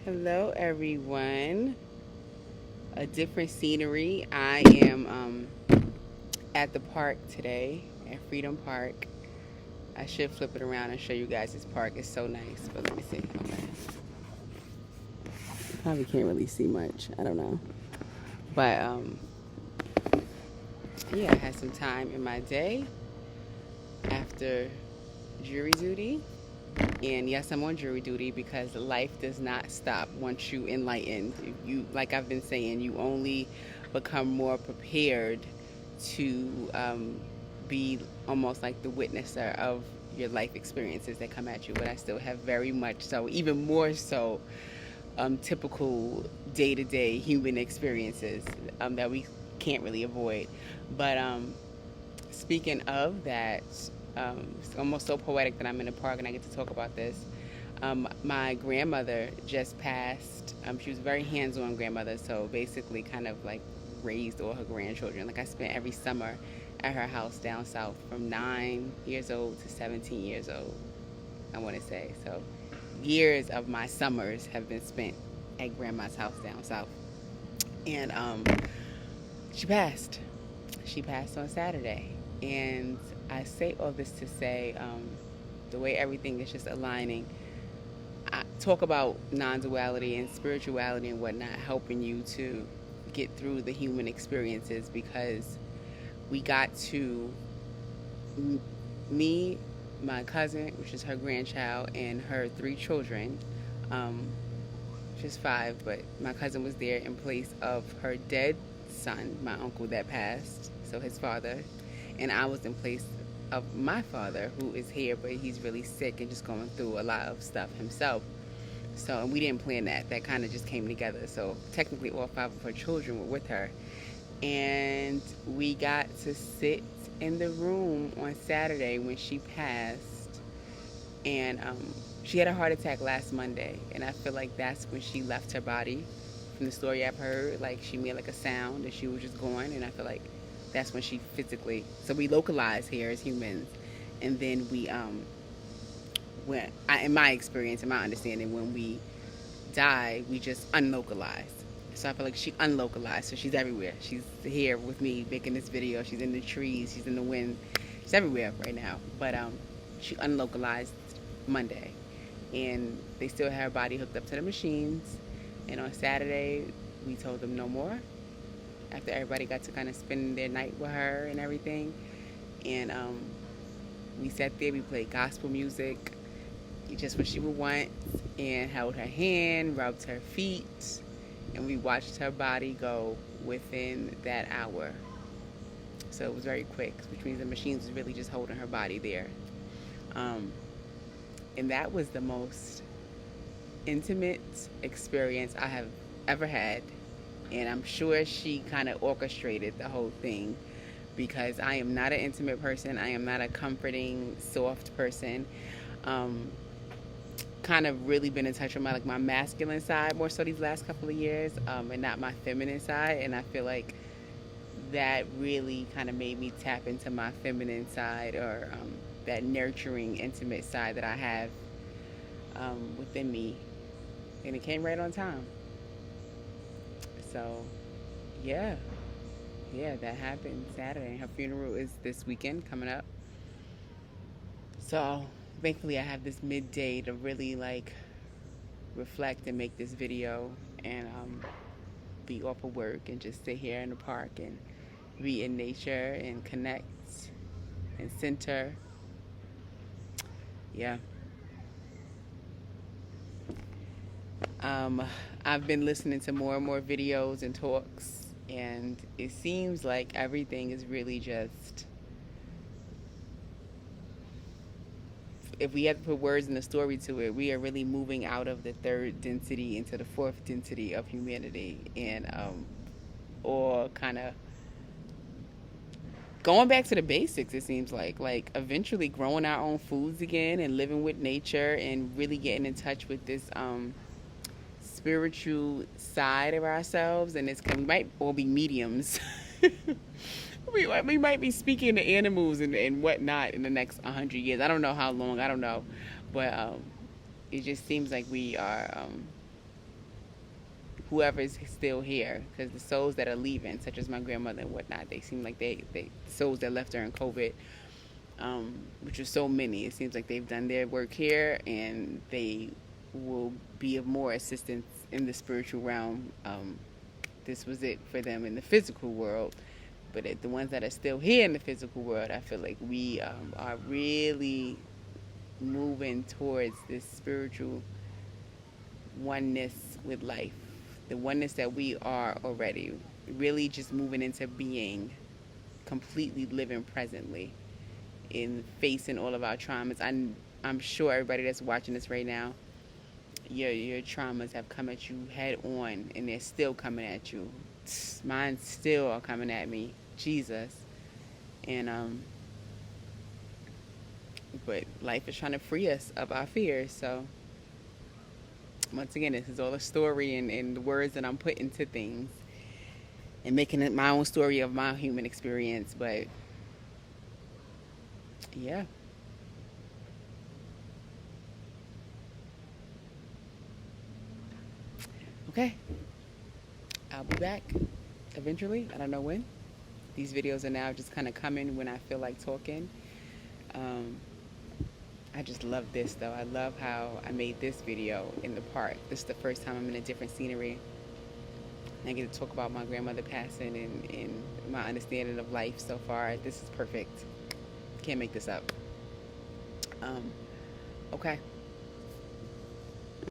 Hello, everyone. A different scenery. I am at the park today, at Freedom Park. I should flip it around and show you guys this park. It's so nice. But let me see. Okay. Probably can't really see much. I don't know. But yeah, I had some time in my day after jury duty. And yes, I'm on jury duty because life does not stop once you enlighten. You, like I've been saying, you only become more prepared to be almost like the witnesser of your life experiences that come at you. But I still have very much so, even more so, typical day to day human experiences that we can't really avoid. But speaking of that, it's almost so poetic that I'm in the park and I get to talk about this. My grandmother just passed. She was a very hands-on grandmother, so basically kind of like raised all her grandchildren. Like I spent every summer at her house down south from 9 years old to 17 years old, I want to say. So years of my summers have been spent at grandma's house down south. And she passed. She passed on Saturday. And I say all this to say the way everything is just aligning. I talk about non-duality and spirituality and whatnot, helping you to get through the human experiences because we got to, me, my cousin, which is her grandchild, and her 3 children, she's 5, but my cousin was there in place of her dead son, my uncle that passed, so his father, and I was in place of my father, who is here, but he's really sick and just going through a lot of stuff himself. So, and we didn't plan that. That kind of just came together. So, technically, all 5 of her children were with her. And we got to sit in the room on Saturday when she passed. And she had a heart attack last Monday. And I feel like that's when she left her body. From the story I've heard, like she made like a sound and she was just going. And I feel like that's when she physically, so we localize here as humans, and then we in my experience, in my understanding, when we die we just unlocalize. So I feel like she unlocalized, so she's everywhere. She's here with me making this video. She's in the trees, she's in the wind, she's everywhere right now. But she unlocalized Monday, and they still have her body hooked up to the machines. And on Saturday we told them no more, after everybody got to kind of spend their night with her and everything. And we sat there, we played gospel music, just what she would want, and held her hand, rubbed her feet, and we watched her body go within that hour. So it was very quick, which means the machines was really just holding her body there. And that was the most intimate experience I have ever had. And I'm sure she kind of orchestrated the whole thing, because I am not an intimate person. I am not a comforting, soft person. Kind of really been in touch with my masculine side more so these last couple of years, and not my feminine side. And I feel like that really kind of made me tap into my feminine side, or that nurturing, intimate side that I have within me. And it came right on time. So, yeah, that happened Saturday. Her funeral is this weekend coming up. So, thankfully, I have this midday to really reflect and make this video, and be off of work and just sit here in the park and be in nature and connect and center. Yeah. I've been listening to more and more videos and talks, and it seems like everything is really just, if we have to put words in the story to it, we are really moving out of the 3rd density into the 4th density of humanity, and or kind of going back to the basics. It seems like eventually growing our own foods again and living with nature and really getting in touch with this spiritual side of ourselves. And we might all be mediums. we might be speaking to animals and whatnot in the next 100 years. I don't know how long, I don't know, but it just seems like we are whoever's still here, because the souls that are leaving, such as my grandmother and whatnot, they seem like they souls that left during COVID, which was so many. It seems like they've done their work here, and they will be of more assistance in the spiritual realm. This was it for them in the physical world, but the ones that are still here in the physical world, I feel like we are really moving towards this spiritual oneness with life, the oneness that we are already, really just moving into being, completely living presently, in facing all of our traumas. I'm sure everybody that's watching this right now, your traumas have come at you head on, and they're still coming at you. Mine still are coming at me, Jesus. And but life is trying to free us of our fears. So once again, this is all a story and the words that I'm putting to things, and making it my own story of my human experience. But yeah. Okay. I'll be back eventually. I don't know when. These videos are now just kind of coming when I feel like talking. I just love this though. I love how I made this video in the park. This is the first time I'm in a different scenery. I get to talk about my grandmother passing and my understanding of life so far. This is perfect. Can't make this up. Okay.